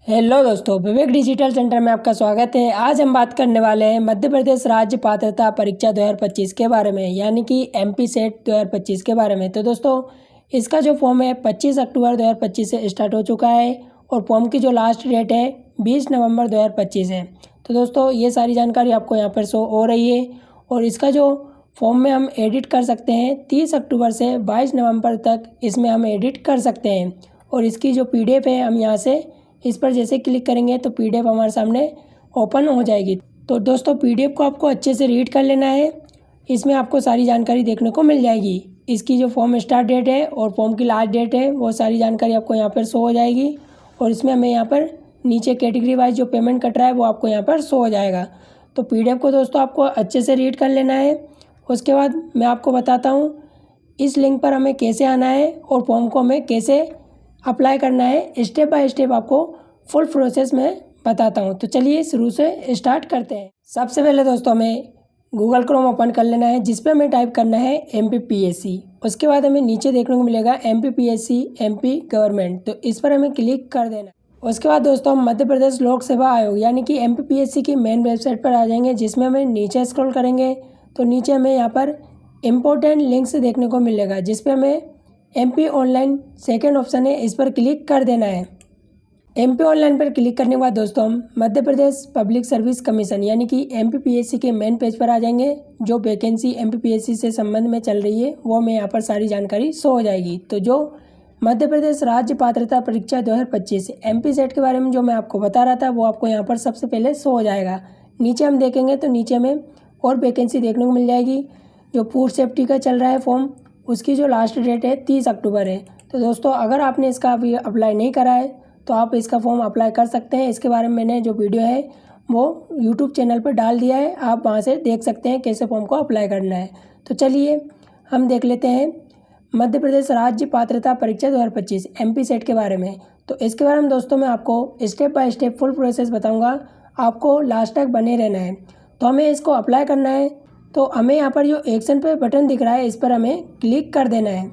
Hello दोस्तों, विवेक digital centre में आपका स्वागत है। आज हम बात करने वाले हैं मध्य प्रदेश राज्य पात्रता परीक्षा 2025 के बारे में, यानी कि एमपी सेट 2025 के बारे में। तो दोस्तों, इसका जो फॉर्म है 25 अक्टूबर 2025 से स्टार्ट हो चुका है और फॉर्म की जो लास्ट डेट है 20 नवंबर 2025 है। तो दोस्तों, ये सारी जानकारी आपको यहाँ पर शो हो रही है और इसका जो फॉर्म में हम एडिट कर सकते हैं 30 अक्टूबर से 22 नवंबर तक इसमें हम एडिट कर सकते हैं। और इसकी जो PDF है, हम यहाँ से इस पर जैसे क्लिक करेंगे तो PDF हमारे सामने ओपन हो जाएगी। तो दोस्तों, PDF को आपको अच्छे से रीड कर लेना है। इसमें आपको सारी जानकारी देखने को मिल जाएगी। इसकी जो फॉर्म स्टार्ट डेट है और फॉर्म की लास्ट डेट है वो सारी जानकारी आपको यहाँ पर शो हो जाएगी। और इसमें हमें यहाँ पर नीचे कैटेगरी वाइज जो पेमेंट कट रहा है वो आपको यहाँ पर शो हो जाएगा। तो PDF को दोस्तों आपको अच्छे से रीड कर लेना है। उसके बाद मैं आपको बताता हूँ इस लिंक पर हमें कैसे आना है और फॉर्म को हमें कैसे अप्लाई करना है। स्टेप बाय स्टेप आपको फुल प्रोसेस में बताता हूँ। तो चलिए शुरू से स्टार्ट करते हैं। सबसे पहले दोस्तों हमें गूगल क्रोम ओपन कर लेना है, जिस पे हमें टाइप करना है MPPSC। उसके बाद हमें नीचे देखने को मिलेगा MPPSC MP गवर्नमेंट, तो इस पर हमें क्लिक कर देना है। उसके बाद दोस्तों हम मध्य प्रदेश लोक सेवा आयोग यानी कि MPPSC की मेन वेबसाइट पर आ जाएंगे, जिसमें हमें नीचे स्क्रॉल करेंगे तो नीचे हमें यहाँ पर इम्पोर्टेंट लिंक्स देखने को मिलेगा, जिस पे हमें MP ऑनलाइन सेकेंड ऑप्शन है, इस पर क्लिक कर देना है। MP ऑनलाइन पर क्लिक करने के बाद दोस्तों हम Madhya Pradesh public service commission यानी कि MPPSC के मेन पेज पर आ जाएंगे। जो वैकेंसी MPPSC से संबंध में चल रही है वो हमें यहाँ पर सारी जानकारी शो हो जाएगी। तो जो मध्य प्रदेश राज्य पात्रता परीक्षा 2025 MP सेट के बारे में जो मैं आपको बता रहा था वो आपको यहाँ पर सबसे पहले शो हो जाएगा। नीचे हम देखेंगे तो नीचे हमें और वैकेंसी देखने को मिल जाएगी। जो फूड सेफ्टी का चल रहा है फॉर्म, उसकी जो लास्ट डेट है 30 अक्टूबर है। तो दोस्तों, अगर आपने इसका अभी अप्लाई नहीं करा है तो आप इसका फॉर्म अप्लाई कर सकते हैं। इसके बारे में मैंने जो वीडियो है वो यूट्यूब चैनल पर डाल दिया है, आप वहां से देख सकते हैं कैसे फॉर्म को अप्लाई करना है। तो चलिए हम देख लेते हैं मध्य प्रदेश राज्य पात्रता परीक्षा 2025 MP सेट के बारे में। तो इसके बारे में दोस्तों मैं आपको step by step full process बताऊँगा, आपको लास्ट तक बने रहना है। तो हमें इसको अप्लाई करना है, तो हमें यहाँ पर जो एक्शन पे बटन दिख रहा है इस पर हमें क्लिक कर देना है।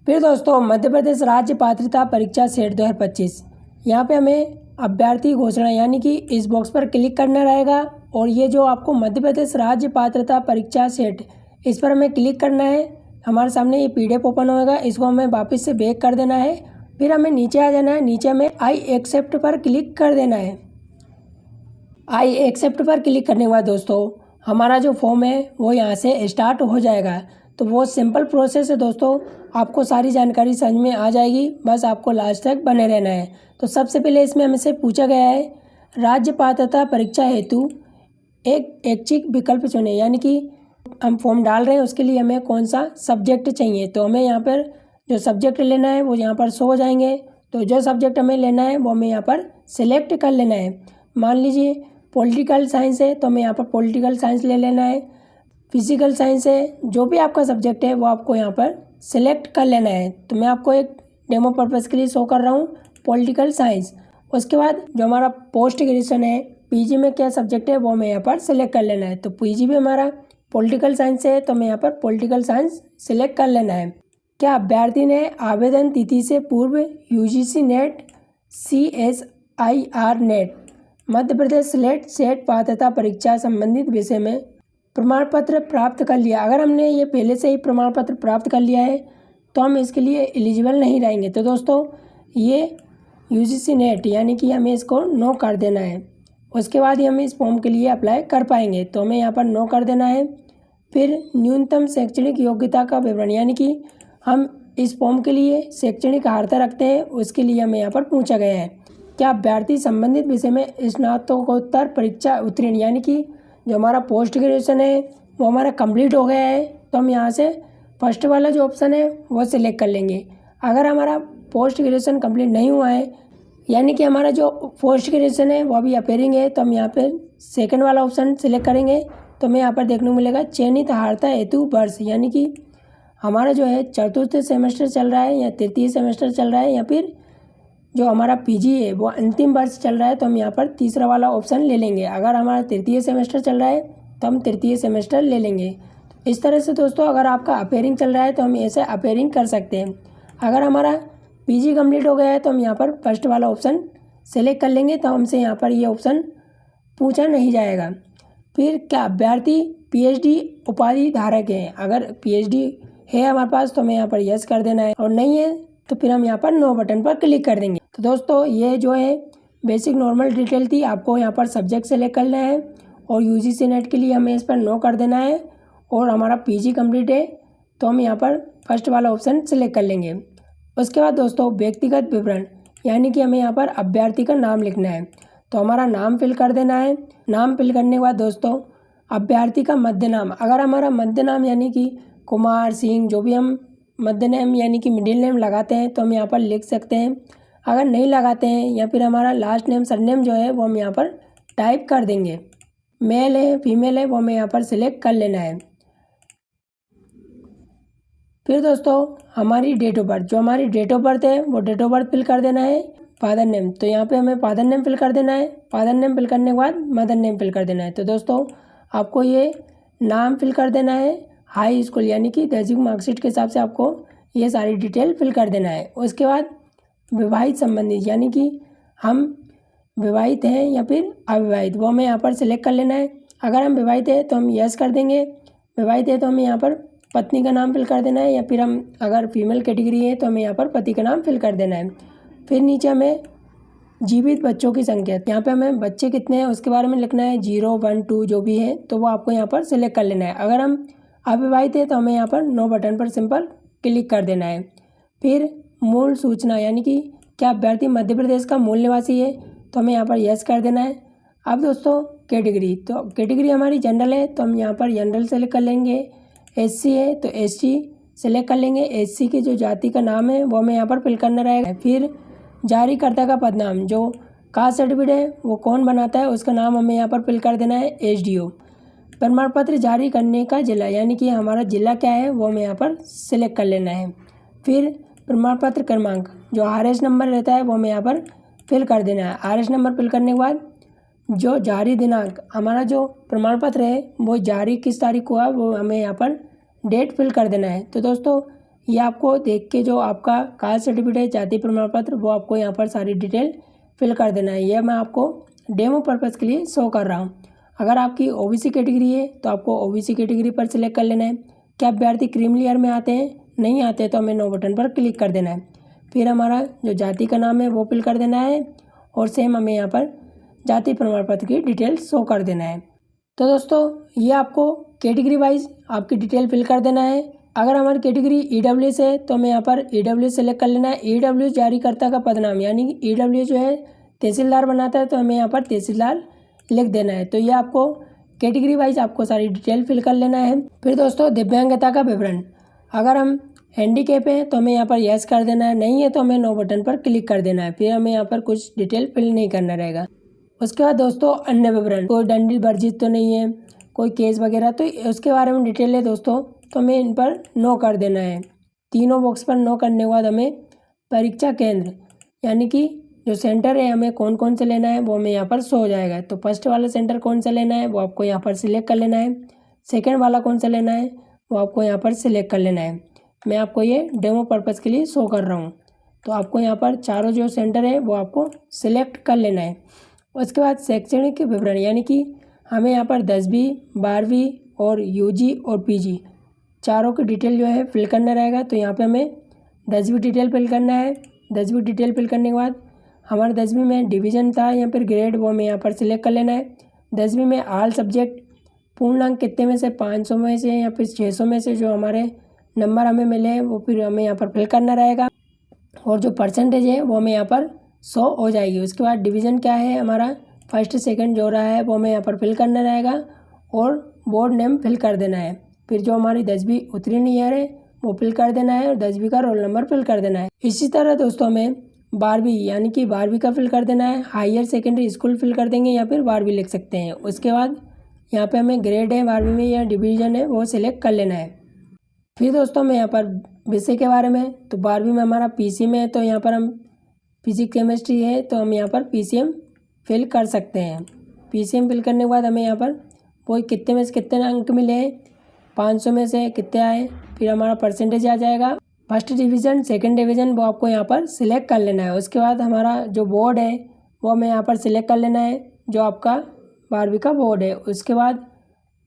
फिर दोस्तों मध्य प्रदेश राज्य पात्रता परीक्षा सेट 2025, यहाँ पे हमें अभ्यर्थी घोषणा यानी कि इस बॉक्स पर क्लिक करना रहेगा। और ये जो आपको मध्य प्रदेश राज्य पात्रता परीक्षा सेट, इस पर हमें क्लिक करना है। हमारे सामने ये PDF ओपन होगा, इसको हमें वापस से बैक कर देना है। फिर हमें नीचे आ जाना है, नीचे हमें आई एक्सेप्ट पर क्लिक कर देना है। आई एक्सेप्ट पर क्लिक करने के बाद दोस्तों हमारा जो फॉर्म है वो यहाँ से स्टार्ट हो जाएगा। तो वो सिंपल प्रोसेस है दोस्तों, आपको सारी जानकारी समझ में आ जाएगी, बस आपको लास्ट तक बने रहना है। तो सबसे पहले इसमें हमसे पूछा गया है राज्य पात्रता परीक्षा हेतु एक ऐच्छिक विकल्प चुने, यानी कि हम फॉर्म डाल रहे हैं उसके लिए हमें कौन सा सब्जेक्ट चाहिए। तो हमें यहाँ पर जो सब्जेक्ट लेना है वो यहाँ पर शो हो जाएंगे। तो जो सब्जेक्ट हमें लेना है वो हमें यहाँ पर सिलेक्ट कर लेना है। मान लीजिए पॉलिटिकल साइंस है तो हमें यहाँ पर पॉलिटिकल साइंस ले लेना है। फिजिकल साइंस है, जो भी आपका सब्जेक्ट है वो आपको यहाँ पर सिलेक्ट कर लेना है। तो मैं आपको एक डेमो पर्पज़ के लिए शो कर रहा हूँ पॉलिटिकल साइंस। उसके बाद जो हमारा पोस्ट ग्रेजुएशन है, PG में क्या सब्जेक्ट है वो हमें यहाँ पर सिलेक्ट कर लेना है। तो PG में हमारा पॉलिटिकल साइंस है तो हमें यहाँ पर पॉलिटिकल साइंस सिलेक्ट कर लेना है। क्या अभ्यर्थी ने आवेदन तिथि से पूर्व UGC net CSIR net Madhya Pradesh set पात्रता परीक्षा संबंधित विषय में प्रमाण पत्र प्राप्त कर लिया? अगर हमने ये पहले से ही प्रमाण पत्र प्राप्त कर लिया है तो हम इसके लिए एलिजिबल नहीं रहेंगे। तो दोस्तों ये UGC नेट यानी कि हमें इसको नो कर देना है। उसके बाद ही हम इस फॉर्म के लिए अप्लाई कर पाएंगे। तो हमें यहाँ पर नो कर देना है। फिर न्यूनतम शैक्षणिक योग्यता का विवरण, यानी कि हम इस फॉर्म के लिए शैक्षणिक अर्हता रखते हैं, उसके लिए हमें यहाँ पर पूछा गया है क्या अभ्यर्थी संबंधित विषय में स्नातकोत्तर परीक्षा उत्तीर्ण, यानी कि जो हमारा पोस्ट ग्रेजुएशन है वो हमारा कंप्लीट हो गया है। तो हम यहाँ से फर्स्ट वाला जो ऑप्शन है वो सिलेक्ट कर लेंगे। अगर हमारा पोस्ट ग्रेजुएशन कंप्लीट नहीं हुआ है, यानी कि हमारा जो पोस्ट ग्रेजुएशन है वो अभी अपेयरिंग है, तो हम यहाँ पर सेकंड वाला ऑप्शन सिलेक्ट करेंगे। तो हमें यहाँ पर देखने को मिलेगा चयनित अर्हता हेतु वर्ष, यानी कि हमारा जो है चतुर्थ सेमेस्टर चल रहा है या तृतीय सेमेस्टर चल रहा है, या फिर जो हमारा PG है वो अंतिम वर्ष चल रहा है, तो हम यहाँ पर तीसरा वाला ऑप्शन ले लेंगे। अगर हमारा तृतीय सेमेस्टर चल रहा है तो हम तृतीय सेमेस्टर ले लेंगे। इस तरह से दोस्तों अगर आपका अपेयरिंग चल रहा है तो हम ऐसे अपेयरिंग कर सकते हैं। अगर हमारा PG कंप्लीट हो गया है तो हम यहाँ पर फर्स्ट वाला ऑप्शन सेलेक्ट कर लेंगे तो हमसे यहाँ पर ये ऑप्शन पूछा नहीं जाएगा। फिर क्या अभ्यर्थी पीएचडी उपाधि धारक है, अगर पीएचडी है हमारे पास तो हमें यहाँ पर यस कर देना है, और नहीं है तो फिर हम यहाँ पर नो बटन पर क्लिक कर देंगे। तो दोस्तों ये जो है बेसिक नॉर्मल डिटेल थी, आपको यहाँ पर सब्जेक्ट सेलेक्ट करना है और यूजीसी नेट के लिए हमें इस पर नो कर देना है, और हमारा पीजी कंप्लीट है तो हम यहाँ पर फर्स्ट वाला ऑप्शन सेलेक्ट कर लेंगे। उसके बाद दोस्तों व्यक्तिगत विवरण, यानी कि हमें यहाँ पर अभ्यर्थी का नाम लिखना है, तो हमारा नाम फिल कर देना है। नाम फिल करने के बाद दोस्तों अभ्यर्थी का मध्य नाम, अगर हमारा मध्य नाम यानी कि कुमार सिंह, जो भी हम मध्य नेम यानी कि मिडिल नेम लगाते हैं तो हम यहाँ पर लिख सकते हैं। अगर नहीं लगाते हैं या फिर हमारा लास्ट नेम सरनेम जो है वो हम यहाँ पर टाइप कर देंगे। मेल है फीमेल है वो हमें यहाँ पर सिलेक्ट कर लेना है। फिर दोस्तों हमारी डेट ऑफ बर्थ, जो हमारी डेट ऑफ बर्थ है वो डेट ऑफ बर्थ फिल कर देना है। फादर नेम, तो यहाँ पे हमें फादर नेम फिल कर देना है। फादर नेम फिल करने के बाद मदर नेम फिल कर देना है। तो दोस्तों आपको ये नाम फिल कर देना है, हाई स्कूल यानी कि 10वीं मार्कशीट के हिसाब से आपको ये सारी डिटेल फिल कर देना है। उसके बाद विवाहित संबंधित, यानी कि हम विवाहित हैं या फिर अविवाहित, वो हमें यहाँ पर सिलेक्ट कर लेना है। अगर हम विवाहित है तो हम यस कर देंगे, विवाहित है तो हमें यहाँ पर पत्नी का नाम फिल कर देना है, या फिर हम अगर फीमेल कैटेगरी है तो हमें यहाँ पर पति का नाम फिल कर देना है। फिर नीचे हमें जीवित बच्चों की संख्या, यहाँ पे हमें बच्चे कितने हैं उसके बारे में लिखना है, 0 1 2 जो भी है तो वो आपको यहाँ पर सिलेक्ट कर लेना है। अगर हम अविवाहित है तो हमें यहाँ पर नो बटन पर सिंपल क्लिक कर देना है। फिर मूल सूचना, यानी कि क्या अभ्यर्थी मध्य प्रदेश का मूल निवासी है तो हमें यहाँ पर यस कर देना है। अब दोस्तों कैटेगरी, तो कैटेगरी हमारी जनरल है तो हम यहाँ पर जनरल सेलेक्ट कर लेंगे। एससी है तो एससी सेलेक्ट कर लेंगे। एससी की जो जाति का नाम है वो हमें यहाँ पर फिल करना रहेगा। फिर जारीकर्ता का पदनाम, जो कास्ट सर्टिफिकेट है वो कौन बनाता है उसका नाम हमें यहाँ पर फिल कर देना है, एसडीओ। प्रमाण पत्र जारी करने का जिला, यानी कि हमारा जिला क्या है वो हमें यहाँ पर सिलेक्ट कर लेना है। फिर प्रमाण पत्र क्रमांक, जो आरएस नंबर रहता है वो हमें यहाँ पर फिल कर देना है। आरएस नंबर फिल करने के बाद जो जारी दिनांक, हमारा जो प्रमाण पत्र है वो जारी किस तारीख को है वो हमें यहाँ पर डेट फिल कर देना है। तो दोस्तों ये आपको देख के जो आपका कास्ट सर्टिफिकेट है, जाति प्रमाण पत्र, वो आपको यहाँ पर सारी डिटेल फिल कर देना है। यह मैं आपको डेमो पर्पज़ के लिए शो कर रहा हूँ। अगर आपकी ओबीसी कैटेगरी है तो आपको ओबीसी कैटेगरी पर सिलेक्ट कर लेना है। क्या अभ्यर्थी क्रीमी लेयर में आते हैं, नहीं आते तो हमें नो बटन पर क्लिक कर देना है। फिर हमारा जो जाति का नाम है वो फिल कर देना है, और सेम हमें यहाँ पर जाति प्रमाण पत्र की डिटेल शो कर देना है। तो दोस्तों ये आपको कैटेगरी वाइज आपकी डिटेल फिल कर देना है। अगर हमारी कैटेगरी ईडब्ल्यूएस है तो हमें यहाँ पर ईडब्ल्यूएस सेलेक्ट कर लेना है। ईडब्ल्यूएस जारीकर्ता का पदनाम, यानी कि ईडब्ल्यूएस जो है तहसीलदार बनाता है तो हमें यहाँ पर तहसीलदार लिख देना है। तो ये आपको कैटेगरी वाइज आपको सारी डिटेल फिल कर लेना है। फिर दोस्तों दिव्यांगता का विवरण, अगर हम हैंडीकैप है तो हमें यहाँ पर यस कर देना है, नहीं है तो हमें नो बटन पर क्लिक कर देना है। फिर हमें यहाँ पर कुछ डिटेल फिल नहीं करना रहेगा। उसके बाद दोस्तों अन्य विवरण, कोई दंडित वर्जित तो नहीं है, कोई केस वगैरह, तो उसके बारे में डिटेल है दोस्तों, तो हमें इन पर नो कर देना है। तीनों बॉक्स पर नो करने के बाद हमें परीक्षा केंद्र, यानी कि जो सेंटर है हमें कौन कौन से लेना है वो हमें यहाँ पर शो हो जाएगा। तो फर्स्ट वाला सेंटर कौन सा लेना है वो आपको यहाँ पर सिलेक्ट कर लेना है। सेकंड वाला कौन सा लेना है वो आपको यहाँ पर सिलेक्ट कर लेना है। मैं आपको ये डेमो पर्पज़ के लिए शो कर रहा हूँ। तो आपको यहाँ पर चारों जो सेंटर है वो आपको सिलेक्ट कर लेना है। उसके बाद शैक्षणिक विवरण, यानी कि हमें यहाँ पर 10वीं 12वीं और यूजी और पीजी चारों की डिटेल जो है फिल करना रहेगा। तो यहाँ पे हमें 10वीं डिटेल फिल करना है। 10वीं डिटेल फिल करने के बाद हमारे 10वीं में डिवीज़न था या फिर ग्रेड, वो हमें यहाँ पर सिलेक्ट कर लेना है। 10वीं में ऑल सब्जेक्ट पूर्णांक कितने में से, 500 में से या फिर 600 में से जो हमारे नंबर हमें मिले हैं वो फिर हमें यहाँ पर फिल करना रहेगा, और जो परसेंटेज है वो हमें यहाँ पर शो हो जाएगी। उसके बाद डिवीज़न क्या है हमारा, फर्स्ट सेकंड जो रहा है वो हमें यहाँ पर फिल करना रहेगा, और बोर्ड नेम फिल कर देना है। फिर जो हमारी 10वीं उत्तीर्ण ईयर है वो फिल कर देना है, और 10वीं का रोल नंबर फिल कर देना है। इसी तरह दोस्तों हमें 12वीं, यानी कि 12वीं का फिल कर देना है। हायर सेकेंडरी स्कूल फिल कर देंगे या फिर 12वीं लिख सकते हैं। उसके बाद यहाँ पे हमें ग्रेड है 12वीं में या डिवीज़न है वो सिलेक्ट कर लेना है। फिर दोस्तों हमें यहाँ पर विषय के बारे में, तो 12वीं में हमारा पीसी में है तो यहाँ पर हम फिजिक्स केमिस्ट्री है तो हम यहाँ पर पीसीएम फिल कर सकते हैं। पीसीएम फिल करने के बाद हमें यहाँ पर वो कितने में से कितने अंक मिले हैं, 500 में से कितने आए, फिर हमारा परसेंटेज आ जाएगा। फर्स्ट डिवीज़न सेकंड डिवीज़न वो आपको यहाँ पर सिलेक्ट कर लेना है। उसके बाद हमारा जो बोर्ड है वो हमें यहाँ पर सिलेक्ट कर लेना है जो आपका 12वीं का बोर्ड है। उसके बाद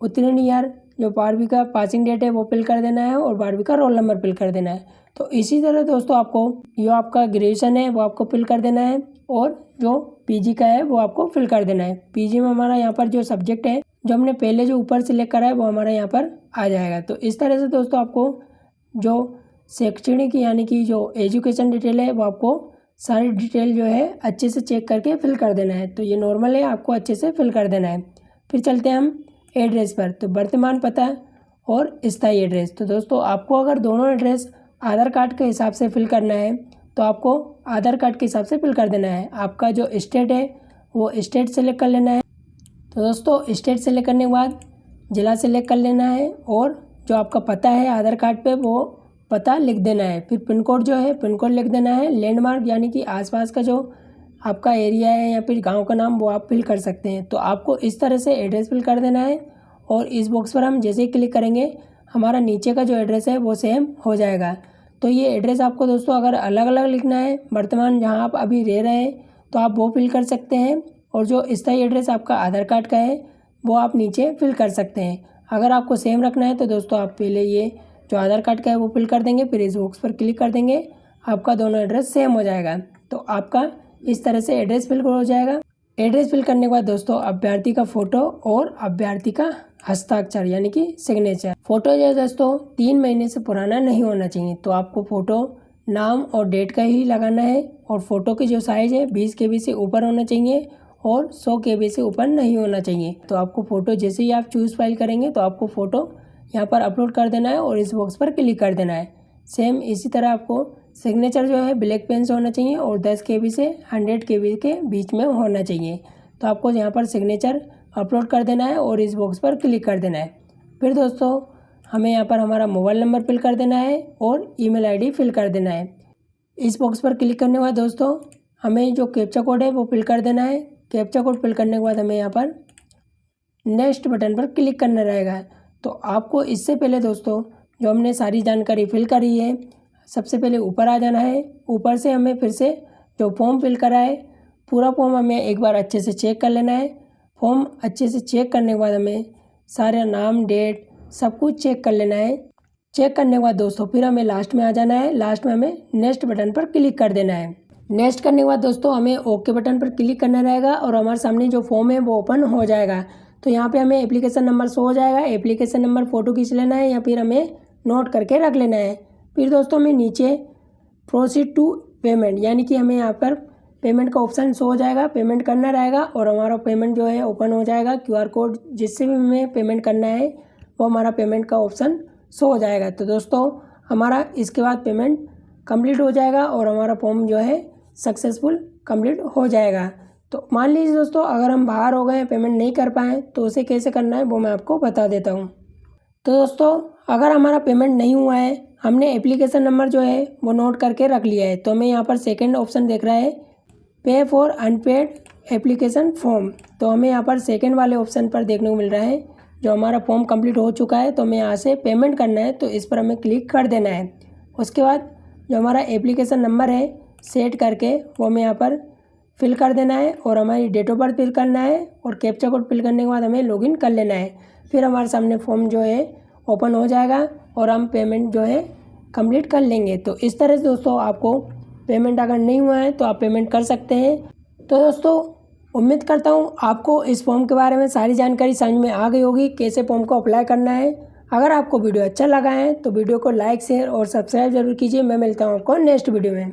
उत्तीर्ण ईयर जो 12वीं का पासिंग डेट है वो फिल कर देना है और 12वीं का रोल नंबर फिल कर देना है। तो इसी तरह दोस्तों आपको जो आपका ग्रेजुएशन है वो आपको फिल कर देना है और जो पीजी का है वो आपको फिल कर देना है। पीजी में हमारा यहाँ पर जो सब्जेक्ट है जो हमने पहले जो ऊपर सिलेक्ट करा है वो हमारा यहाँ पर आ जाएगा। तो इस तरह से दोस्तों आपको जो शैक्षणिक यानी कि जो एजुकेशन डिटेल है वो आपको सारी डिटेल जो है अच्छे से चेक करके फिल कर देना है। तो ये नॉर्मल है, आपको अच्छे से फिल कर देना है। फिर चलते हैं हम एड्रेस पर। तो वर्तमान पता और स्थायी एड्रेस। तो दोस्तों आपको अगर दोनों एड्रेस आधार कार्ड के हिसाब से फिल करना है तो आपको आधार कार्ड के हिसाब से फिल कर देना है। आपका जो स्टेट है वो स्टेट सेलेक्ट कर लेना है। तो दोस्तों स्टेट सेलेक्ट करने के बाद ज़िला सेलेक्ट कर लेना है और जो आपका पता है आधार कार्ड पे वो पता लिख देना है। फिर पिन कोड जो है पिन कोड लिख देना है। लैंडमार्क यानी कि आसपास का जो आपका एरिया है या फिर गांव का नाम वो आप फिल कर सकते हैं। तो आपको इस तरह से एड्रेस फिल कर देना है और इस बॉक्स पर हम जैसे ही क्लिक करेंगे हमारा नीचे का जो एड्रेस है वो सेम हो जाएगा। तो ये एड्रेस आपको दोस्तों अगर अलग अलग लिखना है वर्तमान जहाँ आप अभी रह रहे हैं तो आप वो फिल कर सकते हैं और जो स्थायी एड्रेस आपका आधार कार्ड का है वो आप नीचे फिल कर सकते हैं। अगर आपको सेम रखना है तो दोस्तों आप पहले ये जो आधार कार्ड का है वो फिल कर देंगे, फिर इस बॉक्स पर क्लिक कर देंगे, आपका दोनों एड्रेस सेम हो जाएगा। तो आपका इस तरह से एड्रेस फिल हो जाएगा। एड्रेस फिल करने के बाद दोस्तों अभ्यर्थी का फ़ोटो और अभ्यर्थी का हस्ताक्षर यानी कि सिग्नेचर। फ़ोटो जो है दोस्तों 3 महीने से पुराना नहीं होना चाहिए। तो आपको फ़ोटो नाम और डेट का ही लगाना है और फ़ोटो की जो साइज़ है 20 KB से ऊपर होना चाहिए और 100 KB से ऊपर नहीं होना चाहिए। तो आपको फ़ोटो जैसे ही आप चूज़ फाइल करेंगे तो आपको फ़ोटो यहाँ पर अपलोड कर देना है और इस बॉक्स पर क्लिक कर देना है। सेम इसी तरह आपको सिग्नेचर जो है ब्लैक पेन से होना चाहिए और 10 KB से 100 KB के बीच में होना चाहिए। तो आपको यहाँ पर सिग्नेचर अपलोड कर देना है और इस बॉक्स पर क्लिक कर देना है। फिर दोस्तों हमें यहाँ पर हमारा मोबाइल नंबर फिल कर देना है और ईमेल आईडी फिल कर देना है। इस बॉक्स पर क्लिक करने के बाद दोस्तों हमें जो कैप्चा कोड है वो फिल कर देना है। कैप्चा कोड फिल करने के बाद हमें यहाँ पर नेक्स्ट बटन पर क्लिक करना रहेगा। तो आपको इससे पहले दोस्तों जो हमने सारी जानकारी फिल करी है सबसे पहले ऊपर आ जाना है। ऊपर से हमें फिर से जो फॉर्म फिल करा है पूरा फॉर्म हमें एक बार अच्छे से चेक कर लेना है। फॉर्म अच्छे से चेक करने के बाद हमें सारा नाम डेट सब कुछ चेक कर लेना है। चेक करने के बाद दोस्तों फिर हमें लास्ट में आ जाना है। लास्ट में हमें नेक्स्ट बटन पर क्लिक कर देना है। नेक्स्ट करने के बाद दोस्तों हमें ओके बटन पर क्लिक करना रहेगा और हमारे सामने जो फॉर्म है वो ओपन हो जाएगा। तो यहाँ पे हमें एप्लीकेशन नंबर शो हो जाएगा। एप्लीकेशन नंबर फ़ोटो खींच लेना है या फिर हमें नोट करके रख लेना है। फिर दोस्तों हमें नीचे प्रोसीड टू पेमेंट यानी कि हमें यहाँ पर पेमेंट का ऑप्शन शो हो जाएगा। पेमेंट करना रहेगा और हमारा पेमेंट जो है ओपन हो जाएगा। QR कोड जिससे भी हमें पेमेंट करना है वो हमारा पेमेंट का ऑप्शन शो हो जाएगा। तो दोस्तों हमारा इसके बाद पेमेंट कंप्लीट हो जाएगा और हमारा फॉर्म जो है सक्सेसफुल कंप्लीट हो जाएगा। तो मान लीजिए दोस्तों अगर हम बाहर हो गए पेमेंट नहीं कर पाएँ तो उसे कैसे करना है वो मैं आपको बता देता हूँ। तो दोस्तों अगर हमारा पेमेंट नहीं हुआ है हमने एप्लीकेशन नंबर जो है वो नोट करके रख लिया है तो हमें यहाँ पर सेकंड ऑप्शन दिख रहा है पे फॉर अनपेड एप्लीकेशन फॉर्म। तो हमें यहाँ पर सेकंड वाले ऑप्शन पर देखने को मिल रहा है जो हमारा फॉर्म कंप्लीट हो चुका है तो हमें यहाँ से पेमेंट करना है तो इस पर हमें क्लिक कर देना है। उसके बाद जो हमारा एप्लीकेशन नंबर है सेट करके वो हमें यहाँ पर फिल कर देना है और हमारी डेट ऑफ बर्थ फिल करना है और कैप्चा कोड फिल करने के बाद हमें लॉगिन कर लेना है। फिर हमारे सामने फॉर्म जो है ओपन हो जाएगा और हम पेमेंट जो है कंप्लीट कर लेंगे। तो इस तरह से दोस्तों आपको पेमेंट अगर नहीं हुआ है तो आप पेमेंट कर सकते हैं। तो दोस्तों उम्मीद करता हूँ आपको इस फॉर्म के बारे में सारी जानकारी समझ में आ गई होगी कैसे फॉर्म को अप्लाई करना है। अगर आपको वीडियो अच्छा लगा है तो वीडियो को लाइक शेयर और सब्सक्राइब जरूर कीजिए। मैं मिलता हूँ आपको नेक्स्ट वीडियो में।